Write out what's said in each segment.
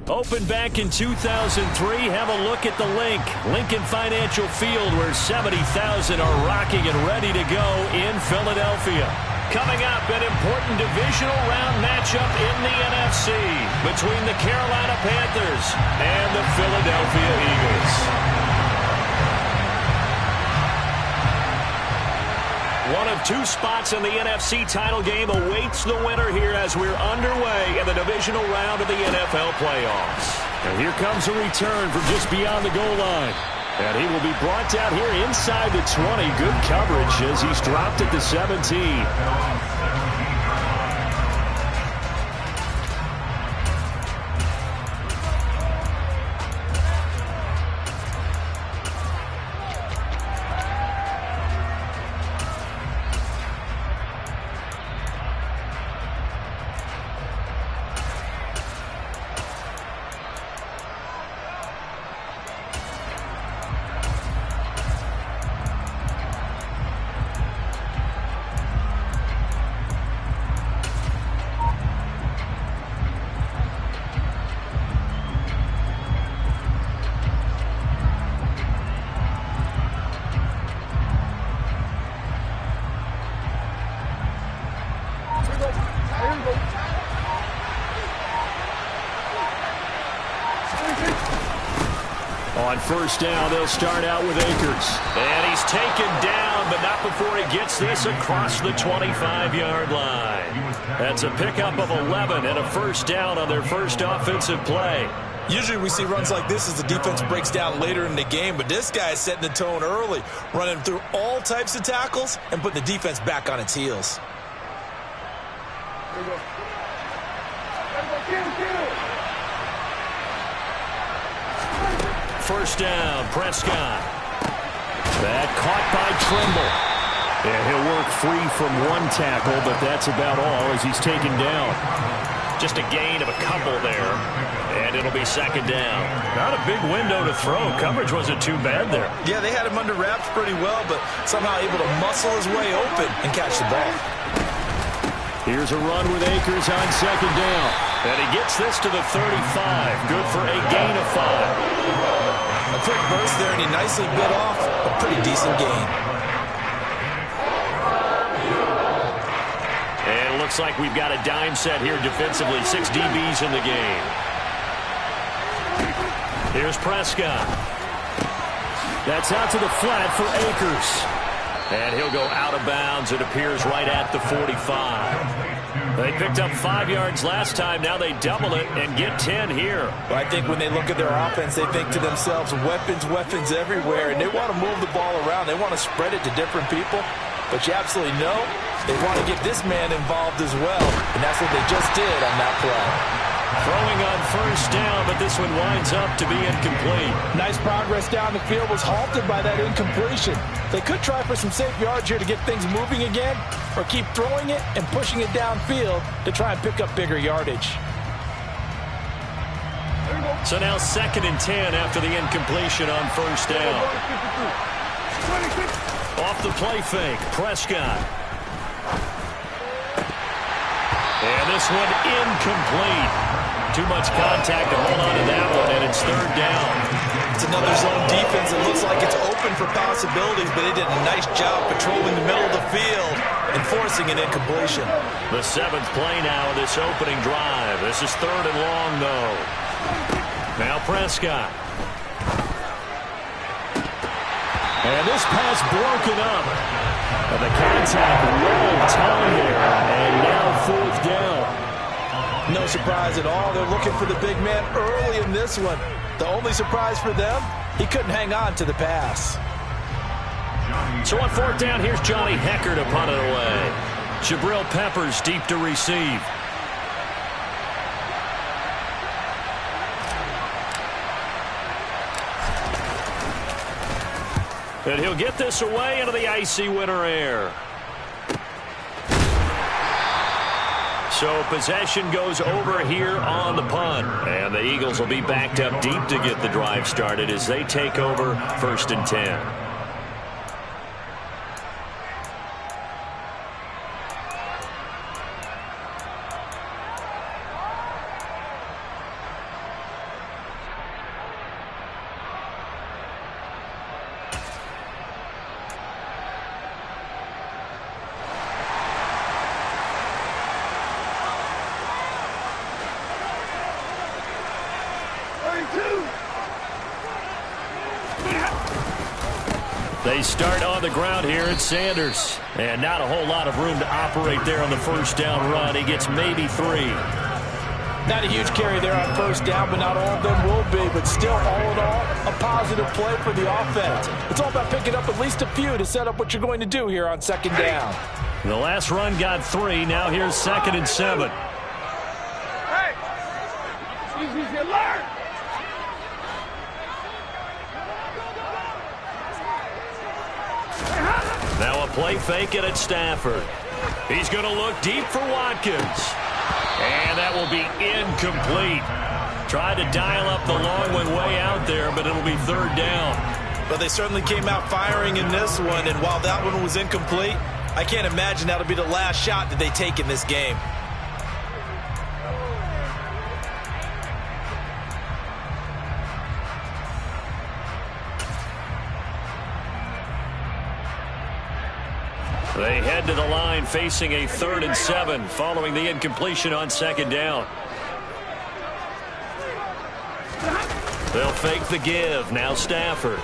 Opened back in 2003, have a look at the Lincoln Financial Field, where 70,000 are rocking and ready to go in Philadelphia. Coming up, an important divisional round matchup in the NFC between the Carolina Panthers and the Philadelphia Eagles. One of two spots in the NFC title game awaits the winner here as we're underway in the divisional round of the NFL playoffs. And here comes a return from just beyond the goal line. And he will be brought down here inside the 20. Good coverage as he's dropped at the 17. On first down, they'll start out with Akers. And he's taken down, but not before he gets this across the 25-yard line. That's a pickup of 11 and a first down on their first offensive play. Usually we see runs like this as the defense breaks down later in the game, but this guy is setting the tone early, running through all types of tackles and putting the defense back on its heels. First down, Prescott. That caught by Trimble. And he'll work free from one tackle, but that's about all as he's taken down. Just a gain of a couple there, and it'll be second down. Not a big window to throw. Coverage wasn't too bad there. Yeah, they had him under wraps pretty well, but somehow able to muscle his way open and catch the ball. Here's a run with Akers on second down. And he gets this to the 35. Good for a gain of 5. A quick burst there, and he nicely bit off a pretty decent gain. And it looks like we've got a dime set here defensively. 6 DBs in the game. Here's Prescott. That's out to the flat for Akers. And he'll go out of bounds. It appears right at the 45. They picked up 5 yards last time. Now they double it and get 10 here. Well, I think when they look at their offense, they think to themselves, weapons everywhere, and they want to move the ball around. They want to spread it to different people. But you absolutely know they want to get this man involved as well, and that's what they just did on that play. Throwing on first down, but this one winds up to be incomplete. Nice progress down the field, was halted by that incompletion. They could try for some safe yards here to get things moving again, or keep throwing it and pushing it downfield to try and pick up bigger yardage. So now 2nd and 10 after the incompletion on first down. Off the play fake, Prescott. And this one incomplete. Too much contact to hold on to that one, and it's 3rd down. It's another zone defense. It looks like it's open for possibilities, but they did a nice job patrolling the middle of the field and forcing an incompletion. The 7th play now of this opening drive. This is 3rd and long, though. Now Prescott. And this pass broken up. And the contact well timed there. And now 4th down. No surprise at all. They're looking for the big man early in this one. The only surprise for them, he couldn't hang on to the pass. So on 4th down, here's Johnny Hekker to punt it away. Jabril Peppers deep to receive. And he'll get this away into the icy winter air. So possession goes over here on the punt. And the Eagles will be backed up deep to get the drive started as they take over 1st and 10. They start on the ground here at Sanders. And not a whole lot of room to operate there on the first down run. He gets maybe 3. Not a huge carry there on first down, but not all of them will be. But still, all in all, a positive play for the offense. It's all about picking up at least a few to set up what you're going to do here on second down. The last run got 3. Now here's 2nd and 7. Hey! Easy, learn! Now a play fake it at Stafford. He's going to look deep for Watkins. And that will be incomplete. Tried to dial up the long one way out there, but it'll be 3rd down. But they certainly came out firing in this one, and while that one was incomplete, I can't imagine that'll be the last shot that they take in this game. They head to the line facing a 3rd and 7 following the incompletion on 2nd down. They'll fake the give. Now Stafford.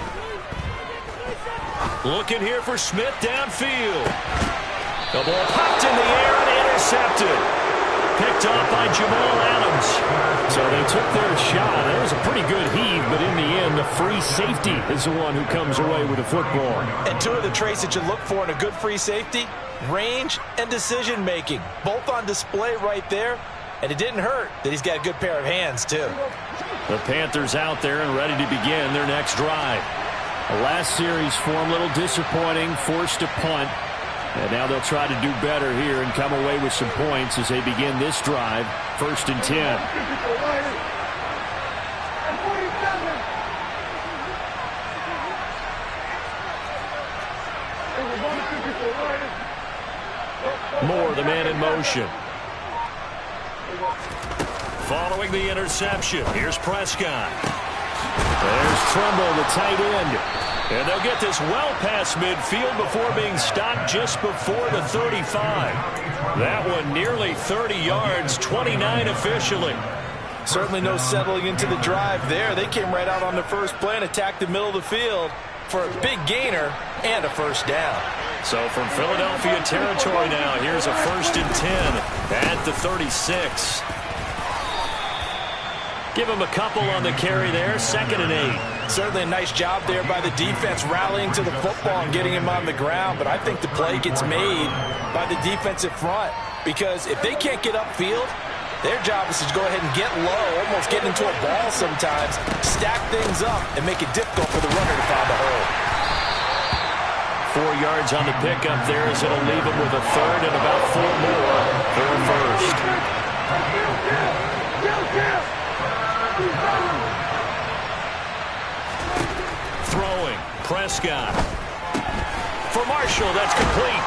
Looking here for Smith downfield. The ball popped in the air and intercepted. Picked off by Jamal Adams. So they took their shot. It was a pretty good heave, but in the end, the free safety is the one who comes away with the football. And 2 of the traits that you look for in a good free safety, range and decision-making. Both on display right there. And it didn't hurt that he's got a good pair of hands, too. The Panthers out there and ready to begin their next drive. The last series form a little disappointing, forced to punt. And now they'll try to do better here and come away with some points as they begin this drive. 1st and 10. Moore, the man in motion. Following the interception, here's Prescott. There's Trumbull, the tight end. And they'll get this well past midfield before being stopped just before the 35. That one nearly 30 yards, 29 officially. Certainly no settling into the drive there. They came right out on the first play and attacked the middle of the field for a big gainer and a 1st down. So from Philadelphia territory now, here's a 1st and 10 at the 36. Give him a couple on the carry there. 2nd and 8. Certainly a nice job there by the defense rallying to the football and getting him on the ground. But I think the play gets made by the defensive front. Because if they can't get upfield, their job is to go ahead and get low, almost get into a ball sometimes, stack things up, and make it difficult for the runner to find a hole. 4 yards on the pickup there as it'll leave him with a 3rd and about 4 more for a 1st. Throwing, Prescott. For Marshall, that's complete.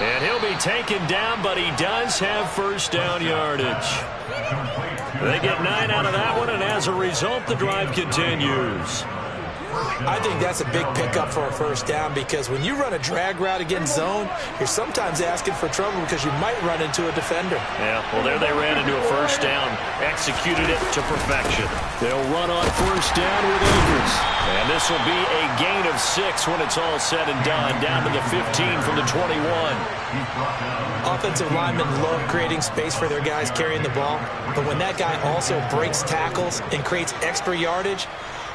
And he'll be taken down, but he does have 1st down yardage. They get 9 out of that one, and as a result, the drive continues. I think that's a big pickup for a 1st down because when you run a drag route against zone, you're sometimes asking for trouble because you might run into a defender. Yeah, well, there they ran into a 1st down, executed it to perfection. They'll run on 1st down with Akers. And this will be a gain of 6 when it's all said and done, down to the 15 from the 21. Offensive linemen love creating space for their guys carrying the ball, but when that guy also breaks tackles and creates extra yardage,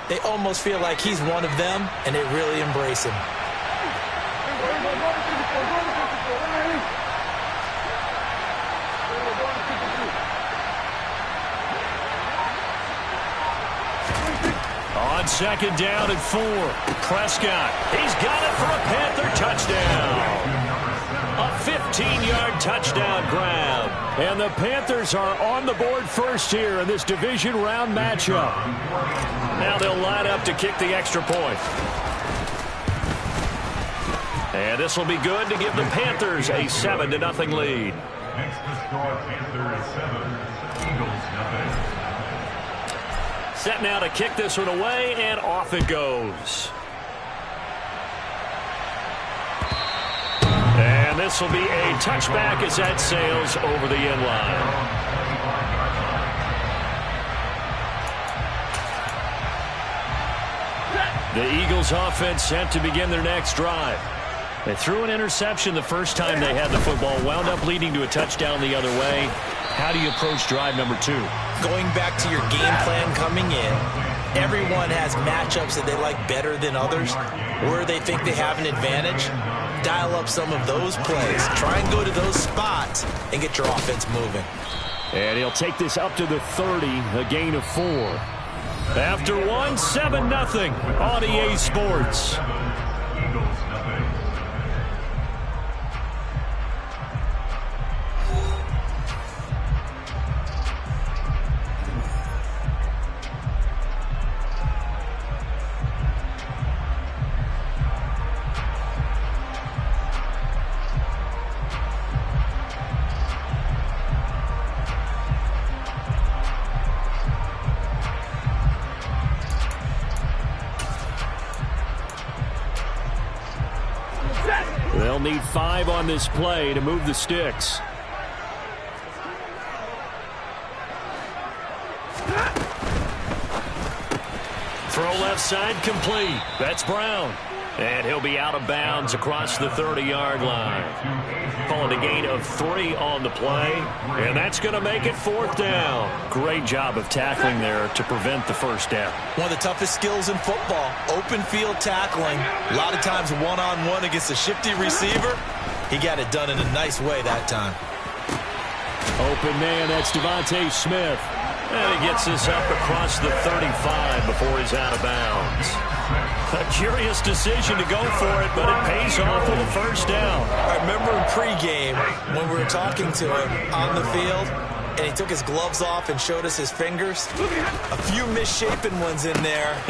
they almost feel like he's one of them, and they really embrace him. On 2nd down and 4, Prescott. He's got it for a Panther touchdown. A 15-yard touchdown grab. And the Panthers are on the board first here in this division round matchup. Now they'll line up to kick the extra point. And this will be good to give the Panthers a 7-0 lead. Next to score, Panthers 7, Eagles 0. Set now to kick this one away, and off it goes. And this will be a touchback as that sails over the end line. The Eagles offense set to begin their next drive. They threw an interception the first time they had the football, wound up leading to a touchdown the other way. How do you approach drive number 2? Going back to your game plan coming in, everyone has matchups that they like better than others, where they think they have an advantage. Dial up some of those plays. Try and go to those spots and get your offense moving. And he'll take this up to the 30, a gain of 4. After 1, 7-0 on EA Sports. Eagles nothing. They'll need 5 on this play to move the sticks. Throw left side complete. That's Brown. And he'll be out of bounds across the 30-yard line. Calling a gain of 3 on the play. And that's going to make it 4th down. Great job of tackling there to prevent the first down. One of the toughest skills in football, open field tackling. A lot of times one-on-one against a shifty receiver. He got it done in a nice way that time. Open man, that's Devontae Smith. And he gets this up across the 35 before he's out of bounds. A curious decision to go for it, but it pays off with a first down. I remember in pregame when we were talking to him on the field, and he took his gloves off and showed us his fingers. A few misshapen ones in there,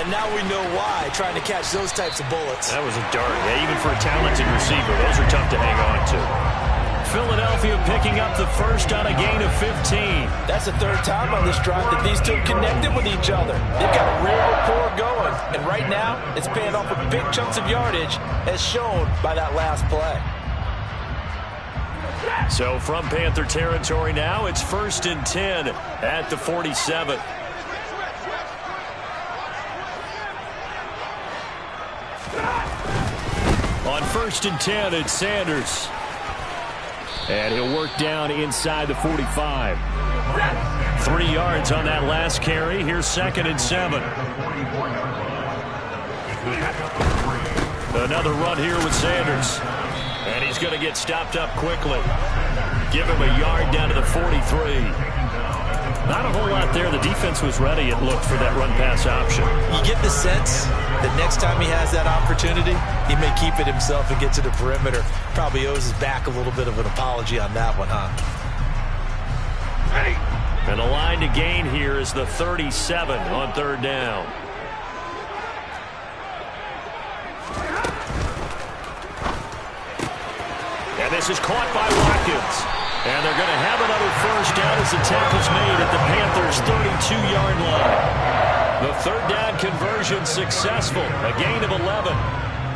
and now we know why, trying to catch those types of bullets. That was a dart. Yeah, even for a talented receiver, those are tough to hang on to. Philadelphia picking up the first on a gain of 15. That's the 3rd time on this drive that these two connected with each other. They've got a real rapport going, and right now it's paying off with big chunks of yardage as shown by that last play. So from Panther territory now, it's 1st and 10 at the 47. On 1st and 10, it's Sanders. And he'll work down inside the 45. 3 yards on that last carry. Here's 2nd and 7. Another run here with Sanders. And he's going to get stopped up quickly. Give him a yard down to the 43. Not a whole lot there. The defense was ready, it looked, for that run-pass option. You get the sense that next time he has that opportunity, he may keep it himself and get to the perimeter. Probably owes his back a little bit of an apology on that one, huh? And the line to gain here is the 37 on 3rd down. And this is caught by Watkins. And they're going to have another first down as the tackle's made at the Panthers' 32-yard line. The 3rd down conversion successful, a gain of 11.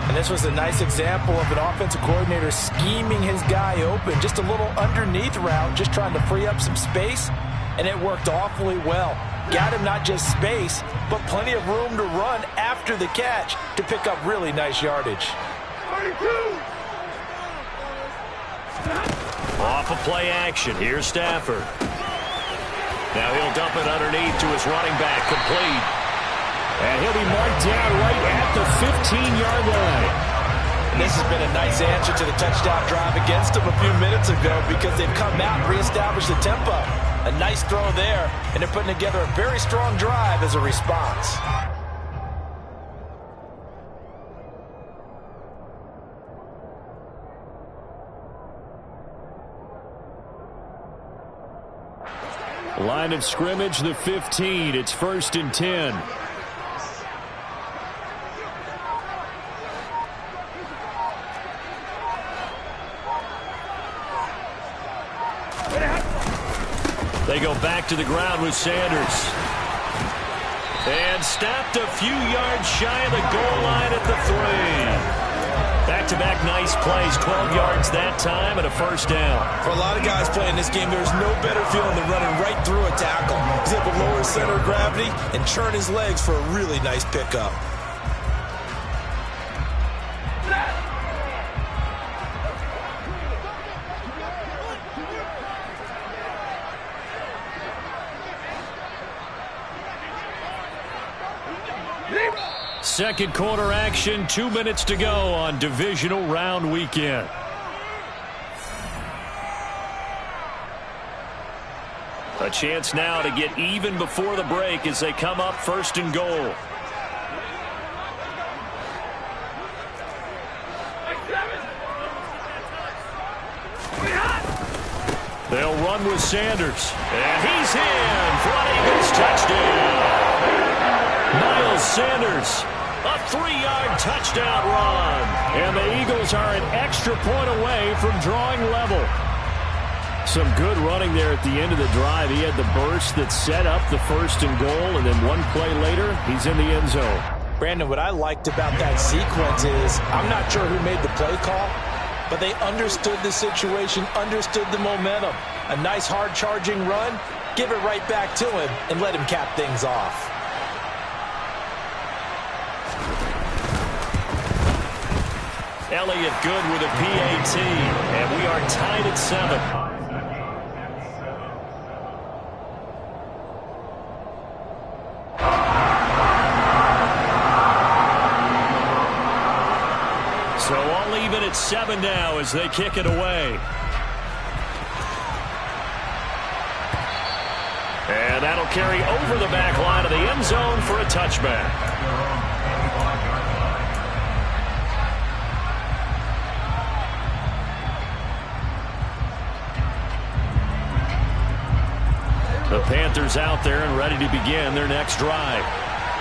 And this was a nice example of an offensive coordinator scheming his guy open. Just a little underneath route, just trying to free up some space, and it worked awfully well. Got him not just space, but plenty of room to run after the catch to pick up really nice yardage. Off of play action, here's Stafford. Now he'll dump it underneath to his running back, complete. And he'll be marked down right at the 15-yard line. And this has been a nice answer to the touchdown drive against them a few minutes ago because they've come out and reestablished the tempo. A nice throw there, and they're putting together a very strong drive as a response. Line of scrimmage, the 15. It's 1st and 10. They go back to the ground with Sanders. And stopped a few yards shy of the goal line at the 3. Back-to-back nice plays, 12 yards that time and a first down. For a lot of guys playing this game, there's no better feeling than running right through a tackle. He's able to lower his center of gravity and churn his legs for a really nice pickup. Second quarter action, 2 minutes to go on divisional round weekend. A chance now to get even before the break as they come up first and goal. They'll run with Sanders. And he's in for an Eagles touchdown. Miles Sanders, a 3-yard touchdown run. And the Eagles are an extra point away from drawing level. Some good running there at the end of the drive. He had the burst that set up the first and goal, and then one play later, he's in the end zone. Brandon, what I liked about that sequence is I'm not sure who made the play call, but they understood the situation, understood the momentum. A nice hard charging run, give it right back to him and let him cap things off. Elliott good with a PAT, and we are tied at 7. So all even at 7 now as they kick it away. And that'll carry over the back line of the end zone for a touchback. The Panthers out there and ready to begin their next drive.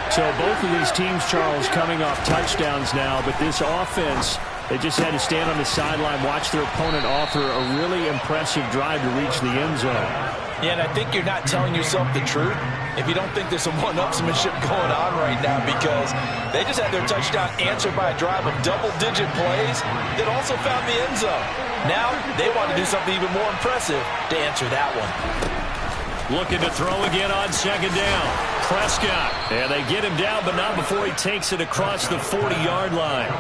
So both of these teams, Charles, coming off touchdowns now, but this offense, they just had to stand on the sideline, watch their opponent offer a really impressive drive to reach the end zone. Yeah, and I think you're not telling yourself the truth if you don't think there's some one-upsmanship going on right now, because they just had their touchdown answered by a drive of double-digit plays that also found the end zone. Now they want to do something even more impressive to answer that one. Looking to throw again on second down. Prescott. And they get him down, but not before he takes it across the 40-yard line.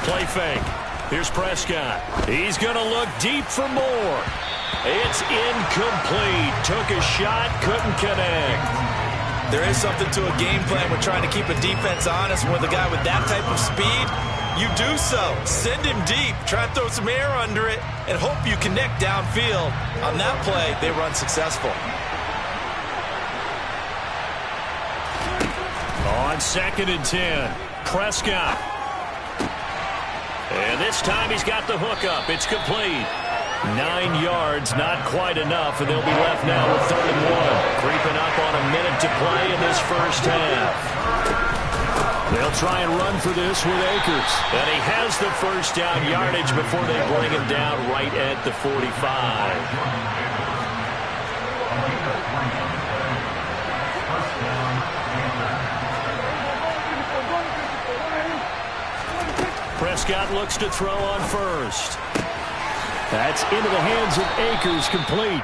Play fake. Here's Prescott. He's going to look deep for more. It's incomplete. Took a shot, couldn't connect. There is something to a game plan. We're trying to keep a defense honest. With a guy with that type of speed, you do so. Send him deep. Try to throw some air under it and hope you connect downfield. On that play, they were unsuccessful. On second and 10, Prescott. And this time he's got the hookup. It's complete. 9 yards, not quite enough, and they'll be left now with 3rd and 1. Creeping up on a minute to play in this first half. They'll try and run for this with Akers. And he has the first down yardage before they bring him down right at the 45. Prescott looks to throw on first. That's into the hands of Akers, complete.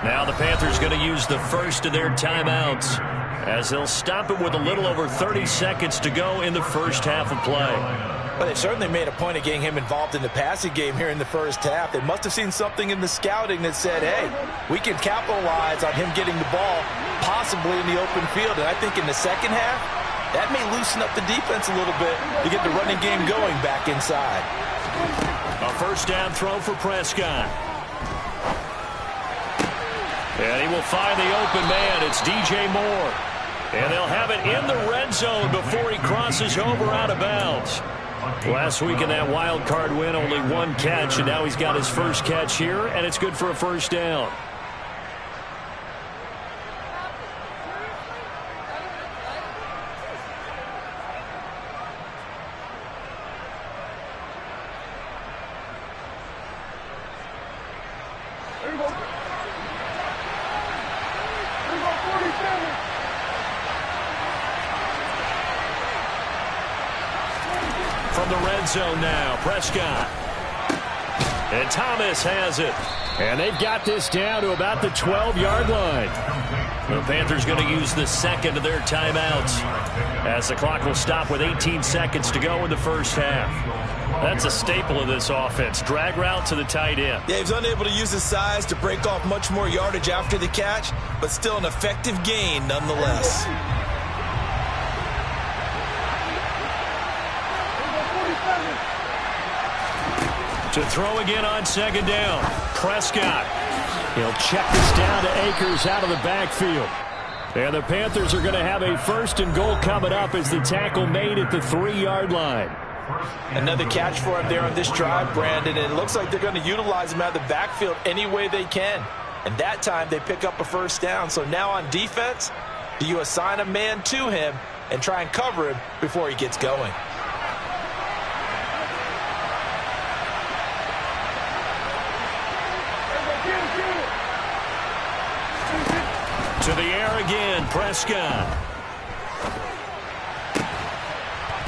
Now the Panthers going to use the first of their timeouts as they'll stop it with a little over 30 seconds to go in the first half of play. Well, they certainly made a point of getting him involved in the passing game here in the first half. They must have seen something in the scouting that said, hey, we can capitalize on him getting the ball possibly in the open field. And I think in the second half, that may loosen up the defense a little bit to get the running game going back inside. A first down throw for Prescott. And he will find the open man. It's DJ Moore. And they'll have it in the red zone before he crosses over out of bounds. Last week in that wild card win, only one catch, and now he's got his first catch here, and it's good for a first down. From the red zone now, Prescott. And Thomas has it. And they've got this down to about the 12-yard line. The Panthers going to use the second of their timeouts as the clock will stop with 18 seconds to go in the first half. That's a staple of this offense. Drag route to the tight end. Yeah, he was unable to use his size to break off much more yardage after the catch, but still an effective gain nonetheless. To throw again on second down. Prescott. He'll check this down to Akers out of the backfield. And the Panthers are going to have a first and goal coming up as the tackle made at the 3-yard line. Another catch for him there on this drive, Brandon, and it looks like they're going to utilize him out of the backfield any way they can. And that time they pick up a first down. So now on defense, do you assign a man to him and try and cover him before he gets going? To the air again, Prescott.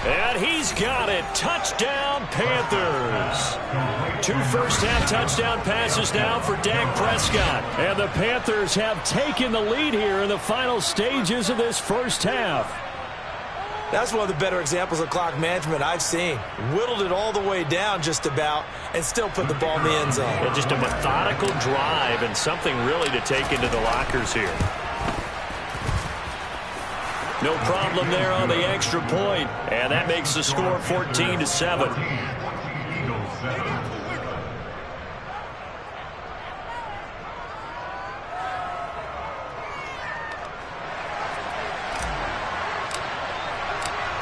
And he's got it. Touchdown, Panthers. 2 first-half touchdown passes now for Dak Prescott. And the Panthers have taken the lead here in the final stages of this first half. That's one of the better examples of clock management I've seen. Whittled it all the way down just about and still put the ball in the end zone. Yeah, just a methodical drive and something really to take into the lockers here. No problem there on the extra point, and that makes the score 14-7.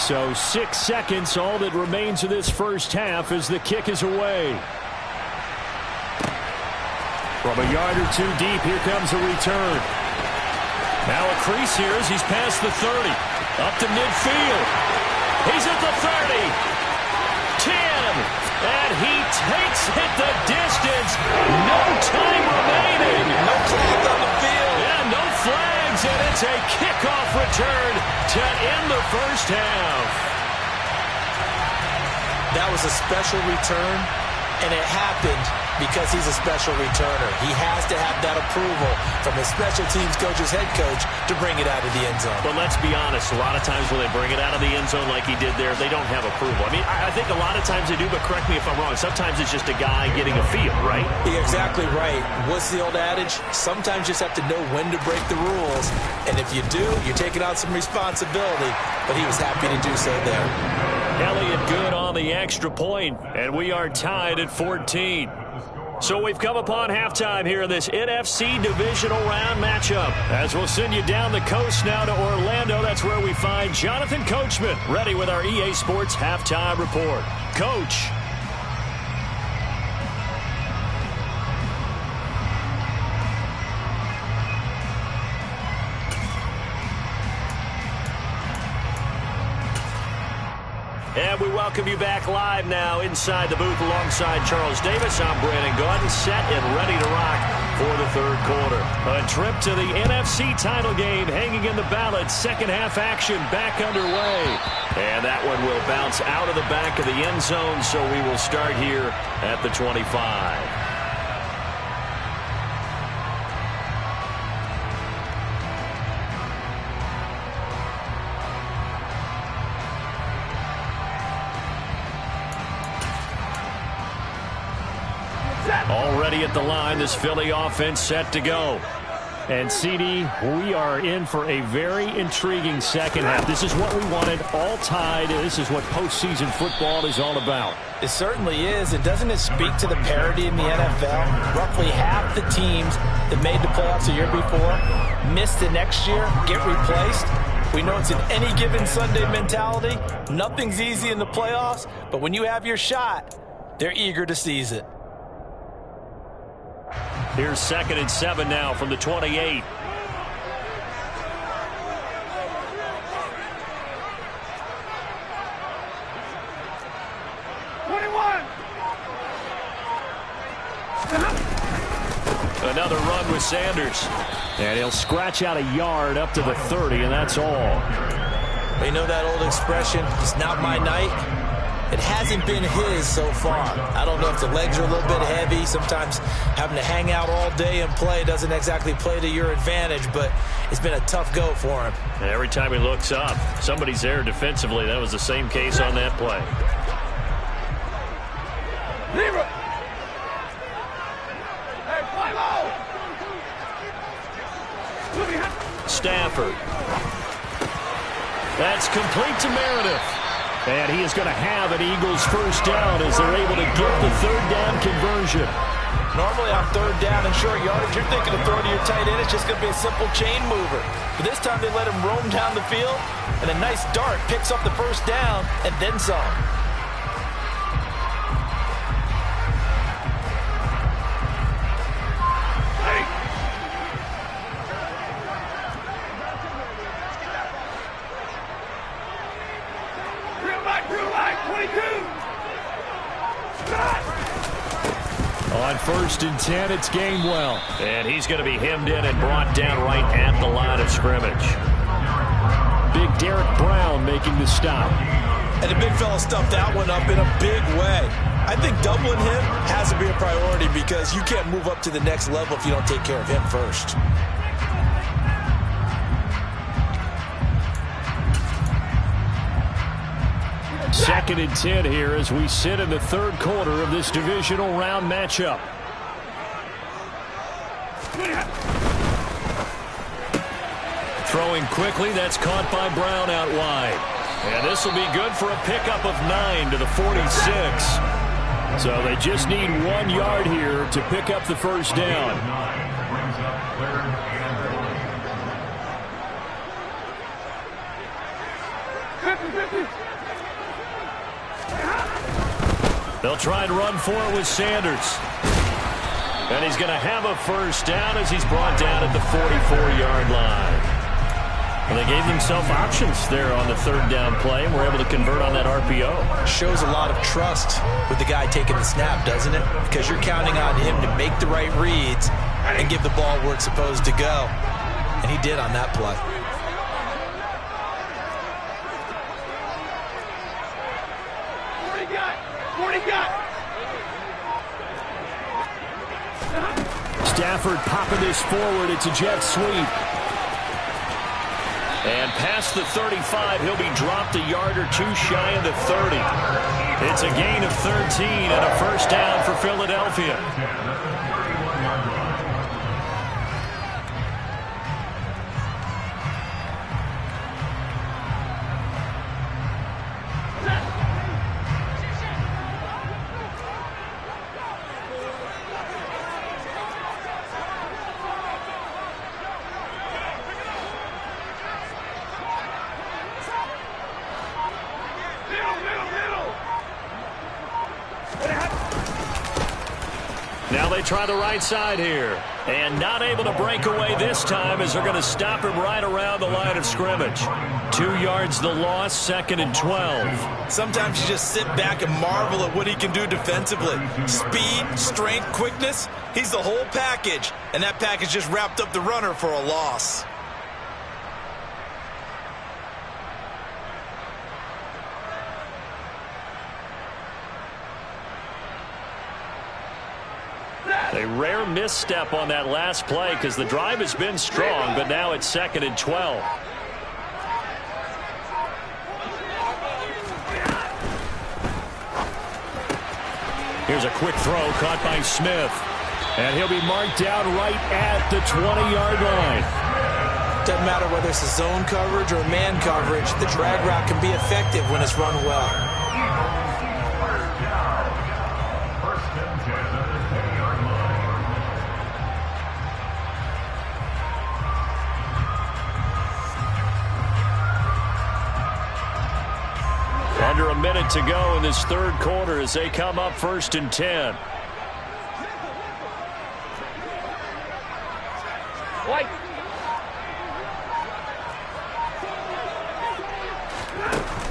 So 6 seconds, all that remains of this first half as the kick is away. From a yard or two deep, here comes a return. Now a crease here as he's past the 30. Up to midfield. He's at the 30. 10. And he takes it the distance. No time remaining. No clock on the field. Yeah, no flags. And it's a kickoff return to end the first half. That was a special return, and it happened because he's a special returner. He has to have that approval from his special teams coach's head coach to bring it out of the end zone. But let's be honest, a lot of times when they bring it out of the end zone like he did there, they don't have approval. I mean, I think a lot of times they do, but correct me if I'm wrong. Sometimes it's just a guy getting a feel, right? You're exactly right. What's the old adage? Sometimes you just have to know when to break the rules, and if you do, you're taking on some responsibility, but he was happy to do so there. Elliott good on the extra point, and we are tied at 14. So we've come upon halftime here in this NFC Divisional Round matchup. As we'll send you down the coast now to Orlando, that's where we find Jonathan Coachman, ready with our EA Sports Halftime Report. Coach. And we welcome you back live now inside the booth alongside Charles Davis. I'm Brandon Gaudin, set and ready to rock for the third quarter. A trip to the NFC title game hanging in the balance. Second half action back underway. And that one will bounce out of the back of the end zone, so we will start here at the 25. Already at the line, this Philly offense set to go. And, CD, we are in for a very intriguing second half. This is what we wanted, all tied. This is what postseason football is all about. It certainly is. And doesn't it speak to the parity in the NFL? Roughly half the teams that made the playoffs the year before missed the next year, get replaced. We know it's an any given Sunday mentality. Nothing's easy in the playoffs, but when you have your shot, they're eager to seize it. Here's 2nd and 7 now from the 28. Another run with Sanders. And he'll scratch out a yard up to the 30, and that's all. You know that old expression, it's not my night? It hasn't been his so far. I don't know if the legs are a little bit heavy. Sometimes having to hang out all day and play doesn't exactly play to your advantage, but it's been a tough go for him. And every time he looks up, somebody's there defensively. That was the same case on that play. Stafford. That's complete to Meredith. And he is going to have an Eagles first down as they're able to get the third down conversion. Normally on third down and short yardage, you're thinking of throwing to your tight end. It's just going to be a simple chain mover. But this time they let him roam down the field, and a nice dart picks up the first down and then some. On 1st and 10, it's Gainwell. And he's going to be hemmed in and brought down right at the line of scrimmage. Big Derek Brown making the stop. And the big fella stuffed that one up in a big way. I think doubling him has to be a priority because you can't move up to the next level if you don't take care of him first. Second and 10 here as we sit in the third quarter of this divisional round matchup. Throwing quickly, that's caught by Brown out wide. And this will be good for a pickup of 9 to the 46. So they just need 1 yard here to pick up the first down. They'll try and run for it with Sanders. And he's going to have a first down as he's brought down at the 44-yard line. And they gave themselves options there on the third down play and were able to convert on that RPO. Shows a lot of trust with the guy taking the snap, doesn't it? Because you're counting on him to make the right reads and give the ball where it's supposed to go. And he did on that play. Stafford popping this forward. It's a jet sweep. And past the 35, he'll be dropped a yard or two shy of the 30. It's a gain of 13 and a first down for Philadelphia. Now they try the right side here. And not able to break away this time as they're going to stop him right around the line of scrimmage. 2 yards the loss, 2nd and 12. Sometimes you just sit back and marvel at what he can do defensively. Speed, strength, quickness. He's the whole package. And that package just wrapped up the runner for a loss. A rare misstep on that last play because the drive has been strong, but now it's 2nd and 12. Here's a quick throw caught by Smith. And he'll be marked down right at the 20-yard line. Doesn't matter whether it's a zone coverage or man coverage, the drag route can be effective when it's run well. Under a minute to go in this third quarter as they come up 1st and 10. White.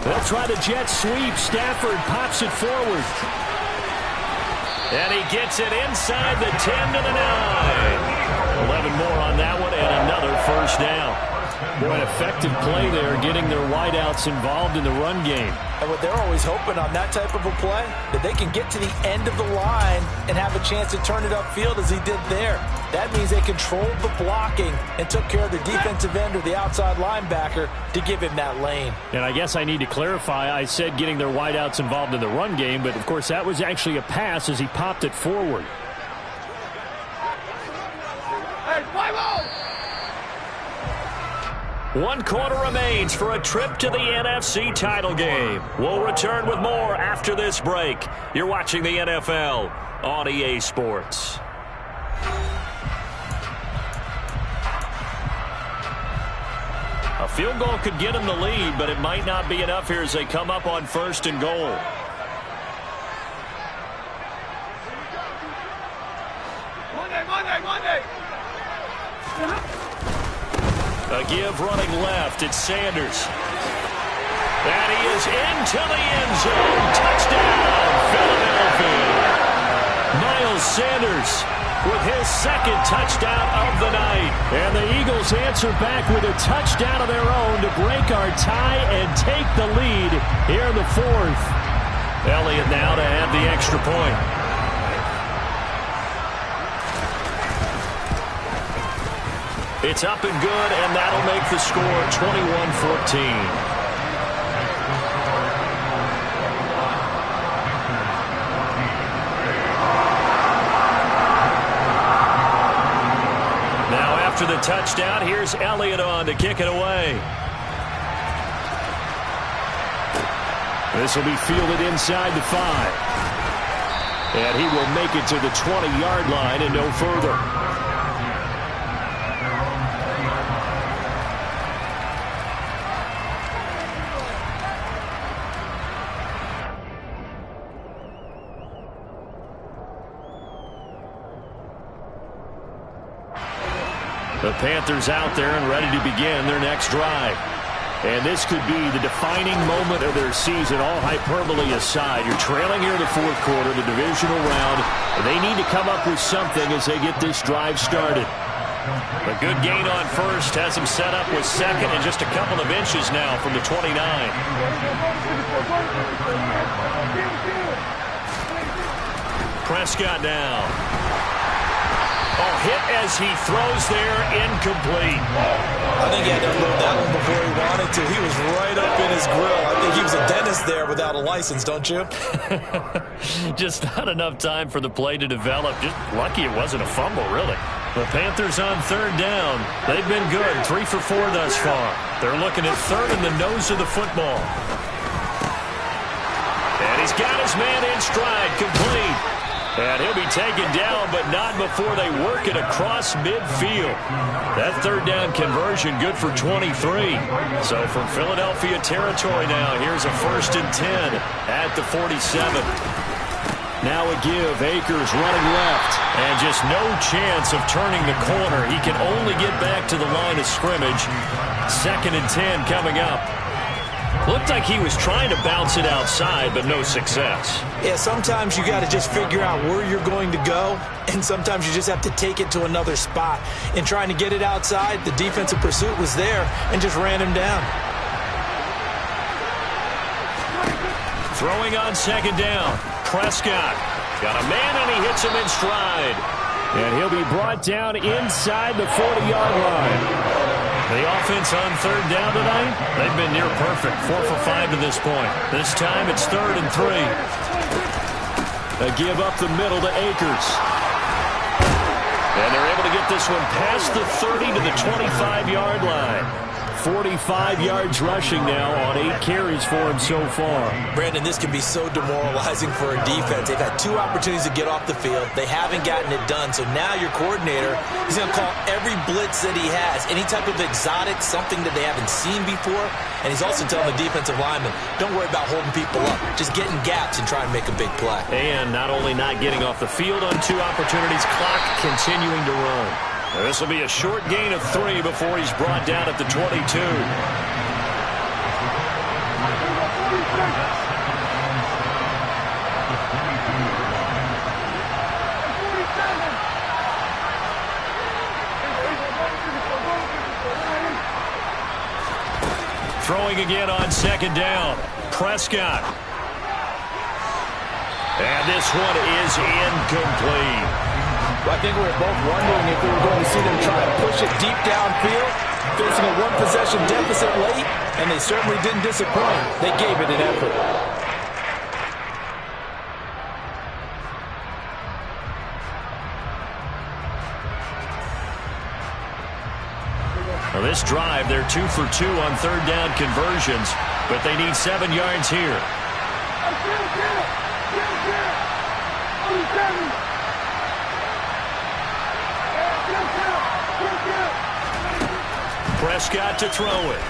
They'll try the jet sweep. Stafford pops it forward. And he gets it inside the 10 to the 9. 11 more on that one and another first down. Boy, an effective play there, getting their wideouts involved in the run game. And what they're always hoping on that type of a play, that they can get to the end of the line and have a chance to turn it upfield as he did there. That means they controlled the blocking and took care of the defensive end or the outside linebacker to give him that lane. And I guess I need to clarify, I said getting their wideouts involved in the run game, but of course that was actually a pass as he popped it forward. One quarter remains for a trip to the NFC title game. We'll return with more after this break. You're watching the NFL on EA Sports. A field goal could get them the lead, but it might not be enough here as they come up on 1st and goal. Monday. A give running left. It's Sanders. And he is into the end zone. Touchdown, Philadelphia. Miles Sanders with his second touchdown of the night. And the Eagles answer back with a touchdown of their own to break our tie and take the lead here in the 4th. Elliott now to have the extra point. It's up and good, and that'll make the score 21-14. Now after the touchdown, here's Elliott on to kick it away. This will be fielded inside the 5. And he will make it to the 20-yard line and no further. The Panthers out there and ready to begin their next drive. And this could be the defining moment of their season, all hyperbole aside. You're trailing here in the 4th quarter, the divisional round. They need to come up with something as they get this drive started. A good gain on 1st has him set up with 2nd and just a couple of inches now from the 29. Prescott now. Oh, hit as he throws there, incomplete. I think he had to unload that one before he wanted to. He was right up in his grill. I think he was a dentist there without a license, don't you? Just not enough time for the play to develop. Just lucky it wasn't a fumble, really. The Panthers on 3rd down. They've been good, 3 for 4 thus far. They're looking at 3rd in the nose of the football. And he's got his man in stride, complete. And he'll be taken down, but not before they work it across midfield. That 3rd down conversion good for 23. So from Philadelphia territory now, here's a 1st and 10 at the 47. Now a give. Akers running left. And just no chance of turning the corner. He can only get back to the line of scrimmage. 2nd and 10 coming up. Looked like he was trying to bounce it outside, but no success. Yeah, sometimes you got to just figure out where you're going to go, and sometimes you just have to take it to another spot. In trying to get it outside, the defensive pursuit was there and just ran him down. Throwing on 2nd down. Prescott got a man, and he hits him in stride. And he'll be brought down inside the 40-yard line. The offense on 3rd down tonight, they've been near perfect, 4 for 5 to this point. This time it's 3rd and 3. A give up the middle to Akers. And they're able to get this one past the 30 to the 25-yard line. 45 yards rushing now on 8 carries for him so far. Brandon, this can be so demoralizing for a defense. They've had 2 opportunities to get off the field. They haven't gotten it done. So now your coordinator is going to call every blitz that he has, any type of exotic, something that they haven't seen before. And he's also telling the defensive lineman, don't worry about holding people up. Just get in gaps and try and make a big play. And not only not getting off the field on 2 opportunities, clock continuing to run. This will be a short gain of 3 before he's brought down at the 22. Throwing again on second down. Prescott. And this one is incomplete. I think we were both wondering if we were going to see them try and push it deep downfield, facing a one-possession deficit late, and they certainly didn't disappoint. They gave it an effort. Well, this drive, they're 2 for 2 on third down conversions, but they need 7 yards here. Prescott to throw it.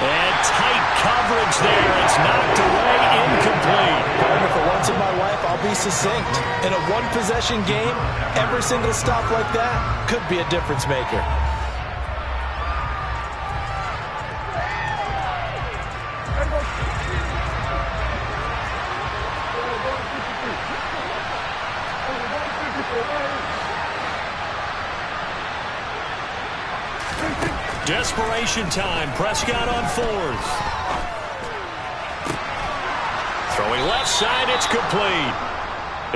And tight coverage there. It's knocked away, incomplete. Partner, for once in my life, I'll be succinct. In a one-possession game, every single stop like that could be a difference maker. Desperation time. Prescott on 4th. Throwing left side, it's complete.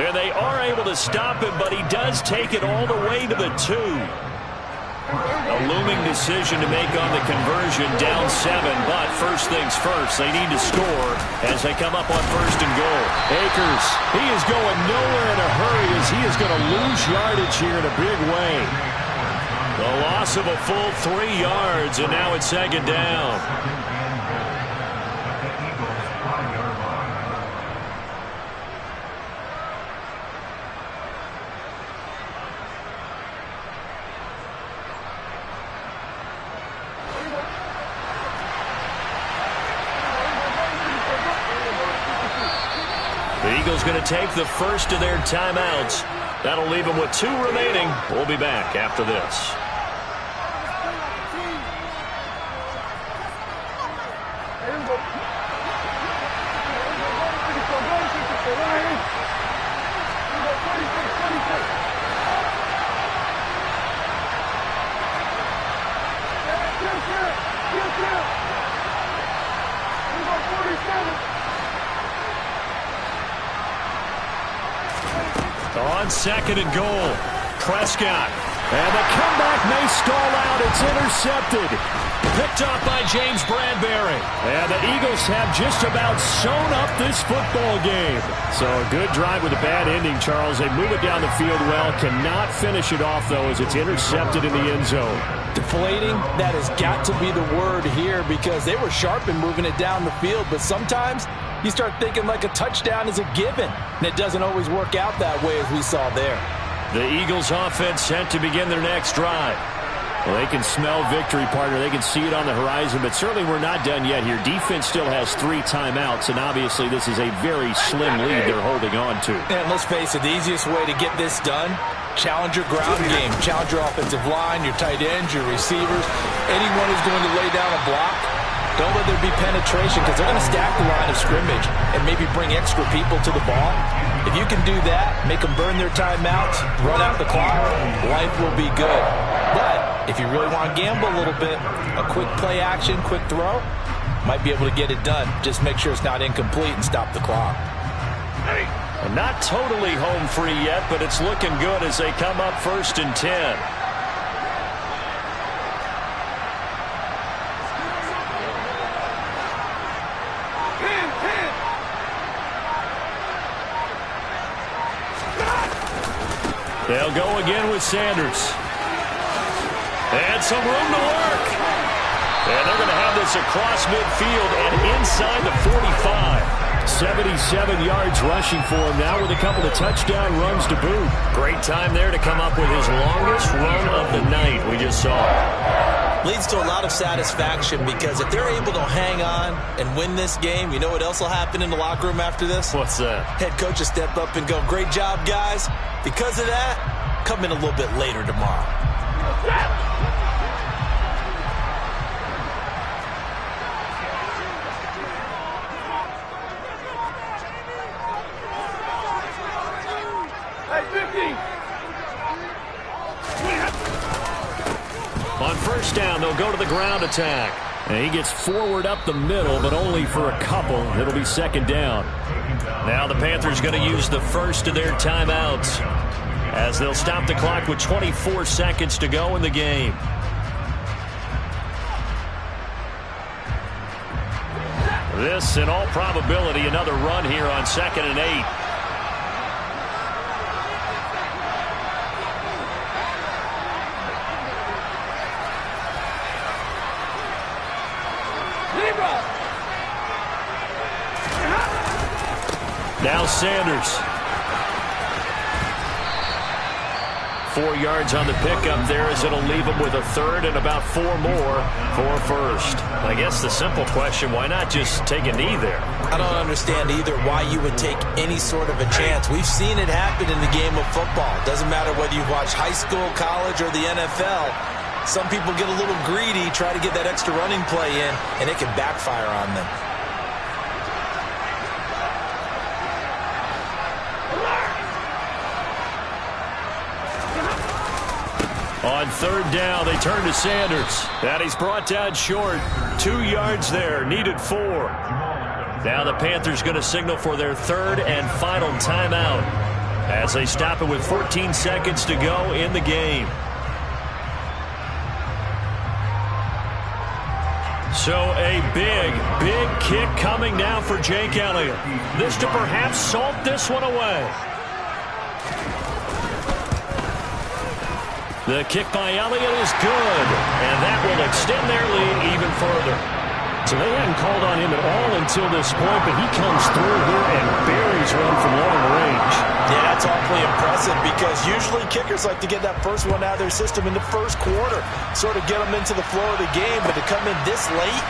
And they are able to stop him, but he does take it all the way to the 2. A looming decision to make on the conversion, down 7, but first things first, they need to score as they come up on 1st and goal. Akers, he is going nowhere in a hurry as he is going to lose yardage here in a big way. The loss of a full 3 yards, and now it's 2nd down. The Eagles going to take the first of their timeouts. That'll leave them with 2 remaining. We'll be back after this. On 2nd and goal, Prescott. And the comeback may stall out. It's intercepted. Picked up by James Bradbury. And the Eagles have just about sewn up this football game. So a good drive with a bad ending, Charles. They move it down the field well. Cannot finish it off, though, as it's intercepted in the end zone. Deflating, that has got to be the word here because they were sharp in moving it down the field, but sometimes you start thinking like a touchdown is a given, and it doesn't always work out that way as we saw there. The Eagles offense set to begin their next drive. Well, they can smell victory, partner. They can see it on the horizon, but certainly we're not done yet here. Defense still has 3 timeouts, and obviously this is a very slim lead they're holding on to. And let's face it, the easiest way to get this done, challenge your ground game. Challenge your offensive line, your tight ends, your receivers, anyone who's going to lay down a block. Don't let there be penetration because they're going to stack the line of scrimmage and maybe bring extra people to the ball. If you can do that, make them burn their timeouts, run out the clock, life will be good. But if you really want to gamble a little bit, a quick play action, quick throw, might be able to get it done. Just make sure it's not incomplete and stop the clock. And not totally home free yet, but it's looking good as they come up 1st and 10. They'll go again with Sanders. And some room to work. And they're going to have this across midfield and inside the 45. 77 yards rushing for him now with a couple of touchdown runs to boot. Great time there to come up with his longest run of the night we just saw. Leads to a lot of satisfaction because if they're able to hang on and win this game, you know what else will happen in the locker room after this? What's that? Head coach will step up and go, great job, guys. Because of that, come in a little bit later tomorrow. On 1st down, they'll go to the ground attack. And he gets forward up the middle, but only for a couple. It'll be second down. Now the Panthers going to use the first of their timeouts as they'll stop the clock with 24 seconds to go in the game. This, in all probability, another run here on 2nd and 8. Now Sanders. 4 yards on the pickup there as it'll leave him with a third and about 4 more for first. I guess the simple question, why not just take a knee there? I don't understand either why you would take any sort of a chance. We've seen it happen in the game of football. Doesn't matter whether you watch high school, college, or the NFL. Some people get a little greedy, try to get that extra running play in, and it can backfire on them. On 3rd down, they turn to Sanders. And he's brought down short. 2 yards there, needed 4. Now the Panthers going to signal for their 3rd and final timeout as they stop it with 14 seconds to go in the game. So a big kick coming now for Jake Elliott. This to perhaps salt this one away. The kick by Elliott is good, and that will extend their lead even further. So they hadn't called on him at all until this point, but he comes through here and buries one from long range. Yeah, that's awfully impressive because usually kickers like to get that first one out of their system in the first quarter, sort of get them into the flow of the game, but to come in this late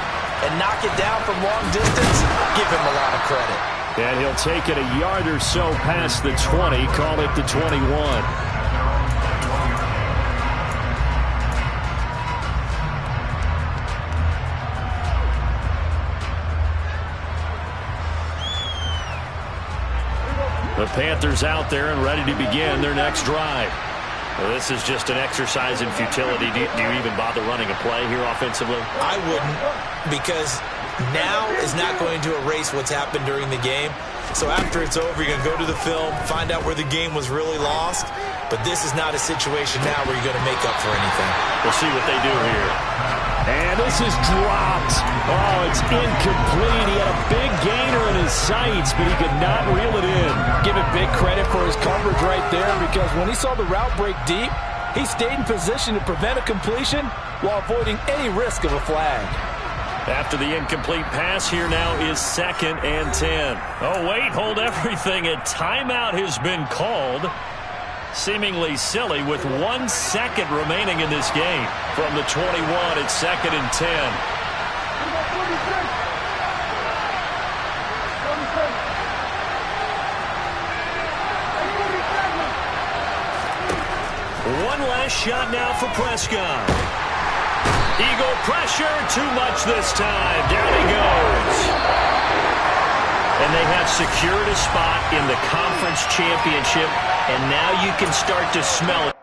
and knock it down from long distance, give him a lot of credit. And he'll take it a yard or so past the 20, call it the 21. The Panthers out there and ready to begin their next drive. Well, this is just an exercise in futility. Do you even bother running a play here offensively? I wouldn't, because now is not going to erase what's happened during the game. So after it's over, you're going to go to the film, find out where the game was really lost. But this is not a situation now where you're going to make up for anything. We'll see what they do here. And this is dropped. Oh, it's incomplete. He had a big gainer in his sights, but he could not reel it in. Give it big credit for his coverage right there, because when he saw the route break deep, he stayed in position to prevent a completion while avoiding any risk of a flag. After the incomplete pass, here now is 2nd and 10. Oh, wait, hold everything. A timeout has been called. Seemingly silly with 1 second remaining in this game. From the 21, it's 2nd and 10. One last shot now for Prescott. Eagle pressure, too much this time. Down he goes. And they have secured a spot in the conference championship, and now you can start to smell it.